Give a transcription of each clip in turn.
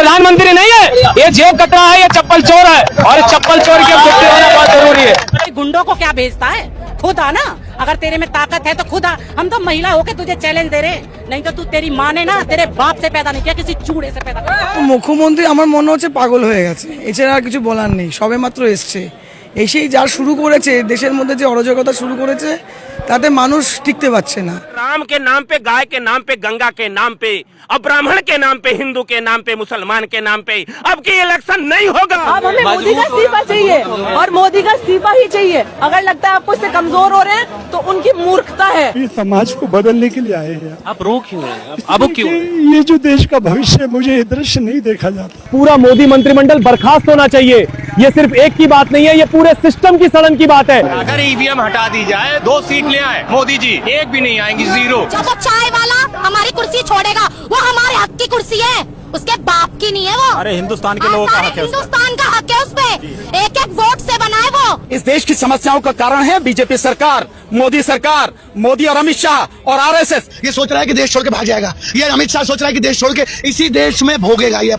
प्रधानमंत्री नहीं है, ये जेब कतरा है, ये चप्पल चोर है, और चप्पल चोर की छुट्टी होना बहुत जरूरी है। गुंडों को क्या भेजता है, खुद आना, अगर तेरे में ताकत है तो खुद आ। हम तो महिला होके तुझे चैलेंज दे रहे, नहीं तो तू तेरी माँ ने ना तेरे बाप से पैदा नहीं किया, किसी चूड़े से पैदा किया। মুখ্যমন্ত্রী আমার মনে হচ্ছে পাগল হয়ে গেছে, এছাড়া আর কিছু বলার নেই। সবে মাত্র এসছে, এসেই যা শুরু করেছে, দেশের মধ্যে যে অরাজকতা শুরু করেছে, তাতে মানুষ টিকতে পারছে না। राम के नाम पे, गाय के नाम पे, गंगा के नाम पे, अब ब्राह्मण के नाम पे, हिंदू के नाम पे, मुसलमान के नाम पे अब की इलेक्शन नहीं होगा। अब हमें मोदी का इस्तीफा चाहिए, और मोदी का इस्तीफा ही चाहिए। अगर लगता है आपको इससे कमजोर हो रहे हैं तो उनकी मूर्खता है। समाज को बदलने के लिए आए हैं आप रो क्यों रहे हैं? अब क्यों? ये जो देश का भविष्य है, मुझे ये दृश्य नहीं देखा जाता। पूरा मोदी मंत्रिमंडल बर्खास्त होना चाहिए। ये सिर्फ एक की बात नहीं है, ये पूरे सिस्टम की सड़न की बात है। अगर ईवीएम हटा दी जाए, 2 सीट ले आए मोदी जी, एक भी नहीं आएंगी, 0। जब वो चाय वाला हमारी कुर्सी छोड़ेगा, वो हमारे हक की कुर्सी है, उसके बाप की नहीं है वो। अरे हिंदुस्तान के लोगों का हक है, हिंदुस्तान का हक है, उस पे एक एक वोट से बनाए वो। इस देश की समस्याओं का कारण है बीजेपी सरकार, मोदी सरकार, मोदी और अमित शाह और आरएसएस। ये सोच रहा है कि देश छोड़ के भाग जाएगा, ये अमित शाह सोच रहा है कि देश छोड़ के इसी देश में भोगेगा, ये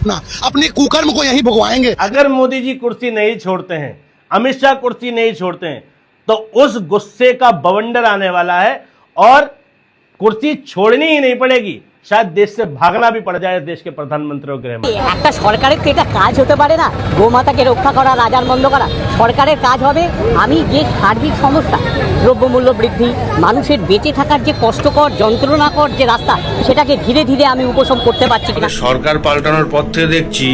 अपने कुकर्म को यहीं भोगवाएंगे। अगर मोदी जी कुर्सी नहीं छोड़ते हैं, अमित शाह कुर्सी नहीं छोड़ते हैं, तो उस गुस्से का बवंडर आने वाला है और कुर्सी छोड़नी ही नहीं पड़ेगी, शायद देश से भागना भी पड़ जाए देश के प्रधानमंत्री और गृह मंत्री। একটা সরকারের তো এটা কাজ হতে পারে না গোমাতাকে রক্ষা করা, রাজার বন্ধ করা। সরকারের কাজ হবে আমি যে সার্বিক সমস্যা, দ্রব্যমূল্য বৃদ্ধি, মানুষের বেঁচে থাকার যে কষ্টকর যন্ত্রণাকর যে রাস্তা, সেটাকে ধীরে ধীরে আমি উপশম করতে পারছি কিনা। সরকার পাল্টানোর পর থেকে দেখছি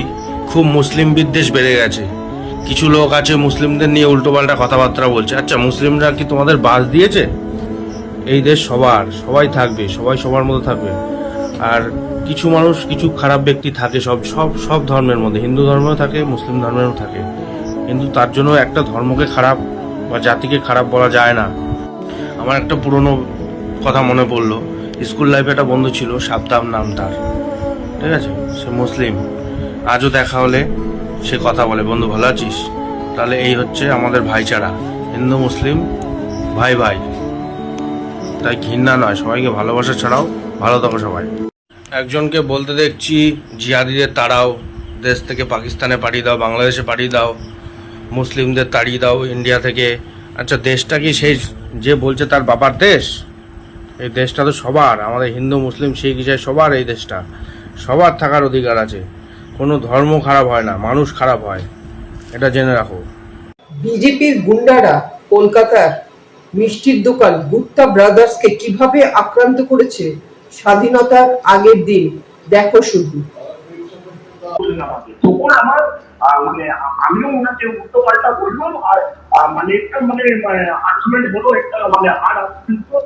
খুব মুসলিম বিদ্বেষ বেড়ে গেছে। কিছু লোক আছে মুসলিমদের নিয়ে উল্টোপাল্টা কথাবার্তা বলছে। আচ্ছা, মুসলিমরা কি তোমাদের বাস দিয়েছে? এই দেশ সবার, সবাই থাকবে, সবাই সবার মতো থাকবে। আর কিছু মানুষ, কিছু খারাপ ব্যক্তি থাকে সব ধর্মের মধ্যে, হিন্দু ধর্মেও থাকে, মুসলিম ধর্মেও থাকে, কিন্তু তার জন্য একটা ধর্মকে খারাপ বা জাতিকে খারাপ বলা যায় না। আমার একটা পুরনো কথা মনে পড়লো, স্কুল লাইফে একটা বন্ধু ছিল, শাবতাব নাম তার, ঠিক আছে, সে মুসলিম। আজও দেখা হলে সে কথা বলে, বন্ধু ভালো আছিস? তাহলে এই হচ্ছে আমাদের ভাইচারা, হিন্দু মুসলিম ভাই ভাই। তাই ঘৃণা নয়, সবাইকে ভালোবাসা ছাড়াও ভালো থাকো সবাই। একজনকে বলতে দেখছি জিহাদিদের তাড়াও, দেশ থেকে পাকিস্তানে পাঠিয়ে দাও, বাংলাদেশে পাঠিয়ে দাও, মুসলিমদের তাড়িয়ে দাও ইন্ডিয়া থেকে। আচ্ছা, দেশটা কি সেই যে বলছে তার বাবার দেশ? এই দেশটা তো সবার, আমাদের হিন্দু মুসলিম শিখ ইসাই সবার, এই দেশটা সবার থাকার অধিকার আছে। কোনো ধর্ম খারাপ হয় না, মানুষ খারাপ হয়, এটা জেনে রাখো। বিজেপির গুন্ডারা কলকাতার মিষ্টির দোকান গুপ্তা ব্রাদার্সকে কিভাবে আক্রান্ত করেছে স্বাধীনতার আগের দিন, দেখো শুধু। তখন আমার আমিও ওনাকে উল্টো পাল্টা বললাম, আর একটা আর্গুমেন্ট হলো, একটা আর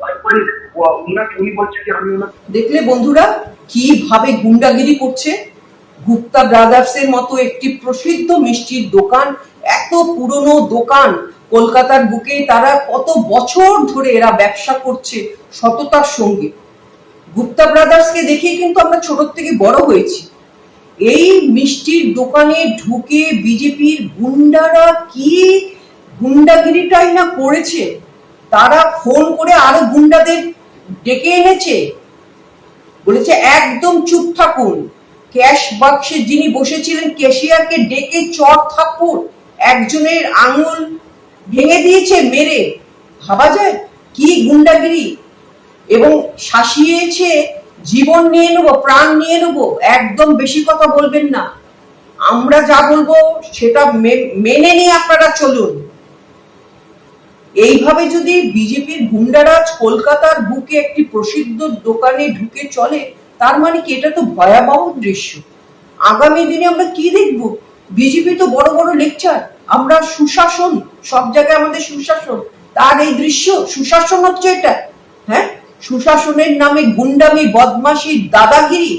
তারপরে উনি বলছে যে আমি দেখলে বন্ধুরা কিভাবে গুন্ডাগিরি করছে। গুপ্তা ব্রাদার্সের মতো একটি প্রসিদ্ধ মিষ্টির দোকান, এত পুরনো দোকান কলকাতার বুকে, তারা কত বছর ধরে এরা ব্যবসা করছে সততার সঙ্গে। গুপ্তা ব্রাদার্সকে দেখেই কিন্তু আমরা ছোট থেকে বড় হয়েছি। এই মিষ্টির দোকানে ঢুকে বিজেপির গুন্ডারা কি গুন্ডাগিরিটাই না করেছে। তারা ফোন করে আরো গুন্ডাদের ডেকে এনেছে, বলেছে একদম চুপ থাকুন। ক্যাশ বাক্সে যিনি বসেছিলেন ক্যাশিয়ারকে ডেকে চড় থাপ্পড়, একজনের আঙুল ভেঙে দিয়েছে মেরে। ভাবা যায় কি গুন্ডাগিরি। এবং শাসিয়েছে জীবন নিয়ে নেবো, প্রাণ নিয়ে নেবো, একদম বেশি কথা বলবেন না, আমরা যা বলবো সেটা মেনে নিয়ে আপনারা চলুন। এইভাবে যদি বিজেপির গুন্ডারাজ কলকাতার বুকে একটি প্রসিদ্ধ দোকানে ঢুকে চলে, তার মানে কি এটা তো ভয়াবহ দৃশ্য। আগামী দিনে আমরা কি দেখবো? বিজেপি তো বড় বড় লেকচার, আমরা সুশাসন, সব জায়গায় আমাদের সুশাসন, তার এই দৃশ্য সুশাসন হচ্ছে এটা। হ্যাঁ, সুশাসনের নামে গুন্ডামি, বদমাশি, দাদাগিরি।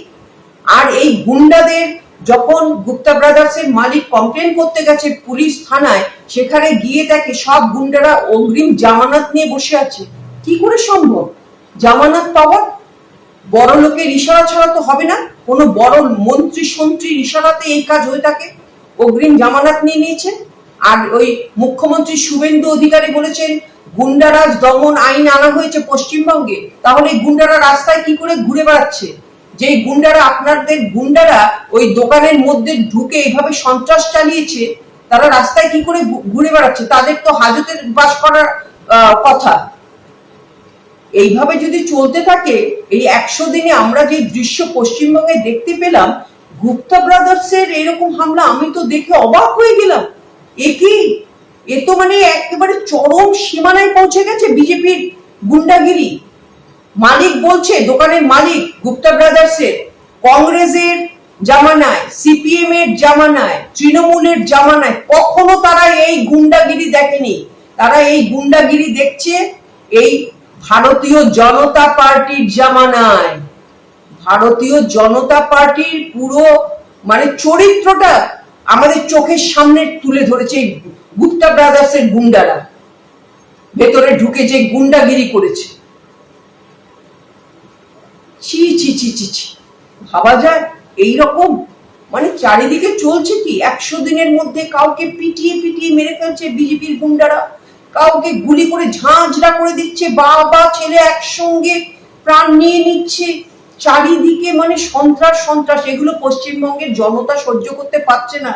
আর এই গুন্ডাদের যখন গুপ্তা ব্রাদার্সের মালিক কমপ্লেন করতে গেছে পুলিশ থানায়, সেখানে গিয়ে দেখে সব গুন্ডারা অগ্রিম জামানত নিয়ে বসে আছে। কি করে সম্ভব জামানত পাওয়া? বড় লোকের ইশারা ছাড়া তো হবে না, কোনো বড় মন্ত্রী সন্ত্রীর ইশারাতে এই কাজ হয়ে থাকে। অগ্রিম জামানত নিয়ে নিয়েছে। আর ওই মুখ্যমন্ত্রী শুভেন্দু অধিকারী বলেছেন গুন্ডারাজ দমন আইন আনা হয়েছে পশ্চিমবঙ্গে, তাহলে গুন্ডারা রাস্তায় কি করে ঘুরে বেড়াচ্ছে? যে গুন্ডারা, আপনাদের গুন্ডারা ওই দোকানের মধ্যে ঢুকে এইভাবে সন্ত্রাস চালিয়েছে, তারা রাস্তায় কি করে ঘুরে বেড়াচ্ছে? তাদের তো হাজতে বাস করার কথা। এইভাবে যদি চলতে থাকে, এই 100 দিনে আমরা যে দৃশ্য পশ্চিমবঙ্গে দেখতে পেলাম, গুপ্তা ব্রাদার্সের এরকম হামলা, আমি তো দেখে অবাক হয়ে গেলাম। এ তো মানে একেবারে চরম সীমানায় পৌঁছে গেছে বিজেপির গুন্ডাগিরি। মালিক বলছে, দোকানের মালিক গুপ্তা ব্রাদার্সের, কংগ্রেসের জামানায়, সিপিএম এর জামানায়, তৃণমূলের জামানায় কখনো তারা এই গুন্ডাগিরি দেখেনি। তারা এই গুন্ডাগিরি দেখছে এই ভারতীয় জনতা পার্টির জামানায়। ভারতীয় জনতা পার্টির পুরো মানে চরিত্রটা আমাদের চোখের সামনে তুলে ধরেছে গুপ্তা ব্রাদার্সের গুন্ডারা, ভেতরে ঢুকে যে গুন্ডাগিরি করেছে। ছি ছি ছি ছি ছি, ভাবা যায় এইরকম মানে চারিদিকে চলছে কি? 100 দিনের মধ্যে কাউকে পিটিয়ে পিটিয়ে মেরে ফেলছে বিজেপির গুন্ডারা, কাউকে গুলি করে ঝাঁঝরা করে দিচ্ছে, বাবা ছেলে একসঙ্গে প্রাণ নিয়ে নিচ্ছে। চারিদিকে মানে সন্ত্রাস সন্ত্রাস, এগুলো পশ্চিমবঙ্গের জনতা সহ্য করতে পারছে না।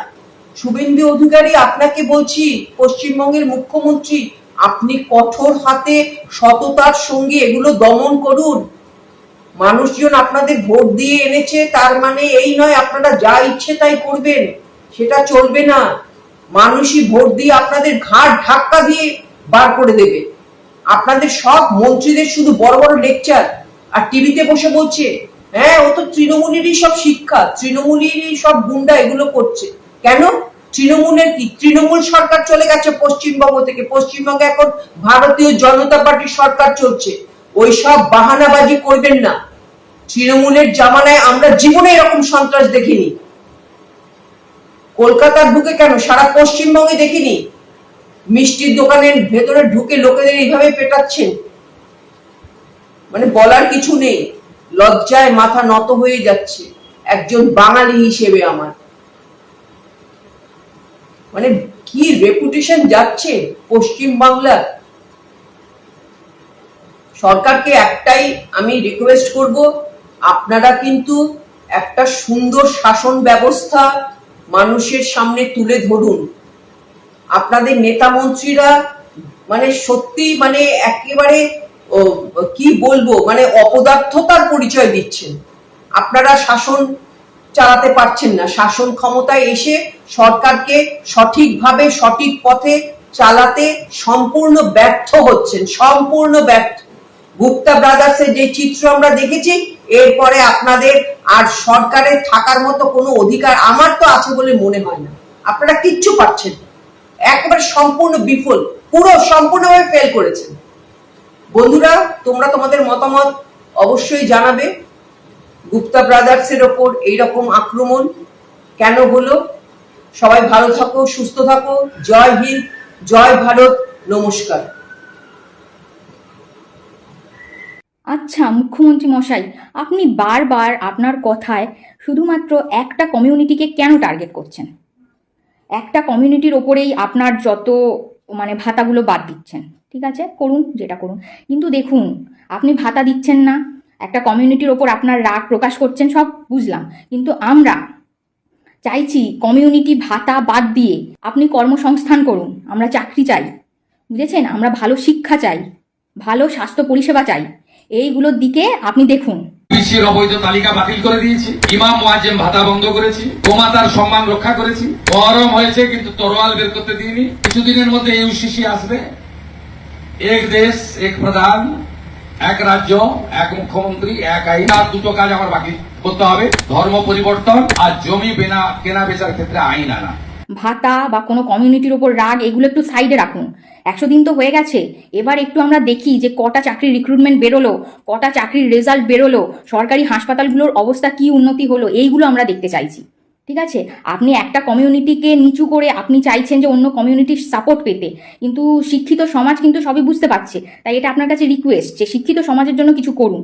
শুভেন্দু অধিকারী, আপনাকে বলছি, পশ্চিমবঙ্গের মুখ্যমন্ত্রী, আপনি কঠোর হাতে সততার সঙ্গে এগুলো দমন করুন। মানুষজন আপনাদের ভোট দিয়ে এনেছে, তার মানে এই নয় আপনারা যা ইচ্ছে তাই করবেন, সেটা চলবে না। মানুষই ভোট দিয়ে আপনাদের ঘাট ধাক্কা দিয়ে বার করে দেবে। আপনাদের সব মন্ত্রীদের শুধু বড় বড় লেকচার, আর টিভিতে বসে বলছে হ্যাঁ ও তো তৃণমূলেরই সব শিক্ষা, তৃণমূলেরই সব গুন্ডা এগুলো করছে। কেন? তৃণমূলের কি? তৃণমূল সরকার চলে গেছে পশ্চিমবঙ্গ থেকে, পশ্চিমবঙ্গে এখন ভারতীয় জনতা পার্টির সরকার চলছে। ওই সব বাহানাবাজি করবেন না। তৃণমূলের জামানায় আমরা জীবনে এরকম সন্ত্রাস দেখিনি। কলকাতার বুকে কেন, সারা পশ্চিমবঙ্গে দেখিনি। মিষ্টির দোকানের ভেতরে ঢুকে লোকেদের এইভাবে পেটাচ্ছেন, মানে বলার কিছু নেই। লজ্জায় মাথা নত হয়ে যাচ্ছে একজন বাঙালি হিসেবে আমার। মানে কি রেপুটেশন যাচ্ছে পশ্চিম বাংলার। সরকারকে একটাই আমি রিকোয়েস্ট করব, আপনারা কিন্তু একটা সুন্দর শাসন ব্যবস্থা মানুষের সামনে তুলে ধরুন। আপনাদের নেতা মন্ত্রীরা মানে সত্যি মানে একেবারে কি বলবো, মানে অপদার্থতার পরিচয় দিচ্ছেন। আপনারা শাসন চালাতে পারছেন না, শাসন ক্ষমতায় এসে সরকারকে সঠিকভাবে সঠিক পথে চালাতে সম্পূর্ণ ব্যর্থ হচ্ছেন, সম্পূর্ণ ব্যর্থ। গুপ্তা ব্রাদার্সের যে চিত্র আমরা দেখেছি, এরপরে আপনাদের আর সরকারে থাকার মতো কোনো অধিকার আমার তো আছে বলে মনে হয় না। আপনারা কিচ্ছু পাচ্ছেন, একেবারে সম্পূর্ণ বিফল, পুরো সম্পূর্ণভাবে ফেল করেছেন। বন্ধুরা, তোমরা তোমাদের মতামত অবশ্যই জানাবে। গুপ্তা ব্রাদার্সের ওপর এইরকম আক্রমণ কেন হলো? সবাই ভালো থাকো, সুস্থ থাকো। জয় হিন্দ, জয় ভারত, নমস্কার। আচ্ছা মুখ্যমন্ত্রী মশাই, আপনি বারবার আপনার কথায় শুধুমাত্র একটা কমিউনিটিকে কেন টার্গেট করছেন? একটা কমিউনিটির ওপরেই আপনার যত মানে ভাতাগুলো বাদ দিচ্ছেন, ঠিক আছে করুন, যেটা করুন, কিন্তু দেখুন আপনি ভাতা দিচ্ছেন না, একটা কমিউনিটির ওপর আপনার রাগ প্রকাশ করছেন, সব বুঝলাম, কিন্তু আমরা চাইছি কমিউনিটি ভাতা বাদ দিয়ে আপনি কর্মসংস্থান করুন। আমরা চাকরি চাই, বুঝেছেন? আমরা ভালো শিক্ষা চাই, ভালো স্বাস্থ্য পরিষেবা চাই। এইগুলোর দিকে আপনি দেখুন। বিসির অবৈধ তালিকা বাতিল করে দিয়েছি, ইমাম মুয়াজ্জিম ভাতা বন্ধ করেছি, গোমাতার সম্মান রক্ষা করেছি। গরম হয়েছে কিন্তু তরোয়াল বের করতে দিইনি। কিছুদিনের মধ্যে ইউসিসি আসবে। এক দেশ এক প্রধান, এক রাজ্য এক মুখ্যমন্ত্রী এক আইন। আর দুটো কাজ আমার বাকি করতে হবে, ধর্ম পরিবর্তন আর জমি কেনা বেচার ক্ষেত্রে আইন আনা। ভাতা বা কোনো কমিউনিটির ওপর রাগ এগুলো একটু সাইডে রাখুন। 100 দিন তো হয়ে গেছে, এবার একটু আমরা দেখি যে কটা চাকরির রিক্রুটমেন্ট বেরোলো, কটা চাকরির রেজাল্ট বেরোলো, সরকারি হাসপাতালগুলোর অবস্থা কি উন্নতি হলো, এইগুলো আমরা দেখতে চাইছি, ঠিক আছে? আপনি একটা কমিউনিটিকে নিচু করে আপনি চাইছেন যে অন্য কমিউনিটির সাপোর্ট পেতে, কিন্তু শিক্ষিত সমাজ কিন্তু সবই বুঝতে পারছে। তাই এটা আপনার কাছে রিকোয়েস্ট যে শিক্ষিত সমাজের জন্য কিছু করুন,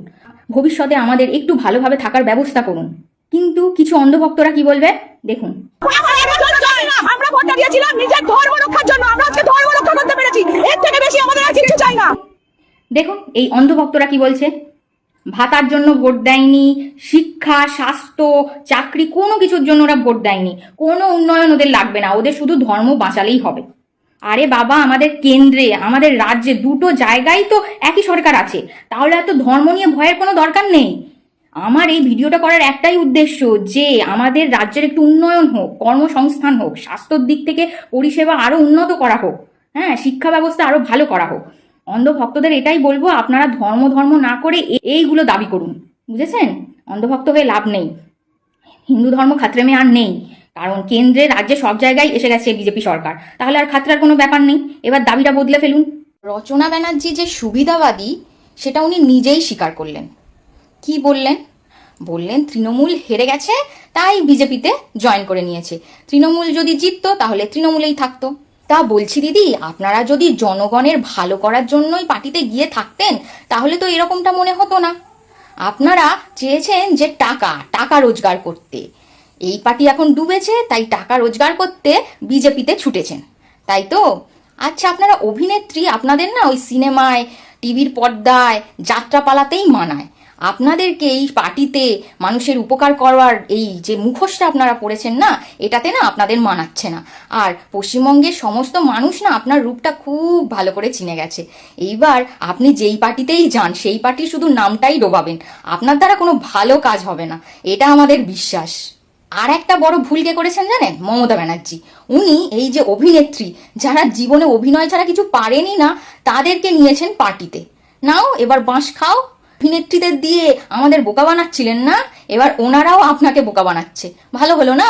ভবিষ্যতে আমাদের একটু ভালোভাবে থাকার ব্যবস্থা করুন। কিন্তু কিছু অন্ধভক্তরা কি বলবে দেখুন। আমরা ভোটটা দিয়েছিলাম নিজের ধর্ম রক্ষার জন্য, আমরা আজকে ধর্ম রক্ষা করতে পেরেছি, এর থেকে বেশি আমাদের আর কিছু চাই না। দেখুন এই অন্ধভক্তরা কি বলছে, ভাতার জন্য ভোট দেয়নি, শিক্ষা, স্বাস্থ্য, চাকরি কোনো কিছুর জন্য ওরা ভোট দেয়নি। কোনো উন্নয়ন ওদের লাগবে না, ওদের শুধু ধর্ম বাঁচালেই হবে। আরে বাবা, আমাদের কেন্দ্রে আমাদের রাজ্যে দুটো জায়গায় তো একই সরকার আছে, তাহলে এত ধর্ম নিয়ে ভয়ের কোনো দরকার নেই। আমার এই ভিডিওটা করার একটাই উদ্দেশ্য যে আমাদের রাজ্যের একটু উন্নয়ন হোক, কর্মসংস্থান হোক, স্বাস্থ্যর দিক থেকে পরিষেবা আরো উন্নত করা হোক, হ্যাঁ, শিক্ষা ব্যবস্থা আরো ভালো করা হোক। অন্ধভক্তদের এটাই বলবো, আপনারা ধর্ম না করে এইগুলো দাবি করুন, বুঝেছেন? অন্ধভক্ত হয়ে লাভ নেই, হিন্দু ধর্ম খাতরে মে আর নেই, কারণ কেন্দ্রে রাজ্যে সব জায়গায় এসে গেছে বিজেপি সরকার, তাহলে আর খাতরার কোনো ব্যাপার নেই। এবার দাবিটা বদলে ফেলুন। রচনা ব্যানার্জি যে সুবিধাবাদী সেটা উনি নিজেই স্বীকার করলেন। কি বললেন? বললেন তৃণমূল হেরে গেছে তাই বিজেপিতে জয়েন করে নিয়েছে, তৃণমূল যদি জিততো তাহলে তৃণমূলেই থাকতো। তা বলছি দিদি, আপনারা যদি জনগণের ভালো করার জন্যই পার্টিতে গিয়ে থাকতেন তাহলে তো এরকমটা মনে হতো না। আপনারা চেয়েছেন যে টাকা রোজগার করতে, এই পার্টি এখন ডুবেছে তাই টাকা রোজগার করতে বিজেপিতে ছুটেছেন, তাই তো? আচ্ছা, আপনারা অভিনেত্রী, আপনাদের না ওই সিনেমায়, টিভির পর্দায় যাত্রাপালাতেই মানায়, আপনাদেরকে এই পার্টিতে মানুষের উপকার করার এই যে মুখোশটা আপনারা পড়েছেন না, এটাতে না আপনাদের মানাচ্ছে না। আর পশ্চিমবঙ্গের সমস্ত মানুষ না আপনার রূপটা খুব ভালো করে চিনে গেছে। এইবার আপনি যেই পার্টিতেই যান সেই পার্টির শুধু নামটাই ডোবাবেন, আপনার দ্বারা কোনো ভালো কাজ হবে না, এটা আমাদের বিশ্বাস। আর একটা বড় ভুল কে করেছেন জানেন? মমতা ব্যানার্জি। উনি এই যে অভিনেত্রী, যারা জীবনে অভিনয় ছাড়া কিছু পারেনি না, তাদেরকে নিয়েছেন পার্টিতে। নাও এবার বাঁশ খাও। অভিনেত্রীদের দিয়ে আমাদের বোকা বানাচ্ছিলেন না, এবার ওনারাও আপনাকে বোকা বানাচ্ছে। ভালো হলো না?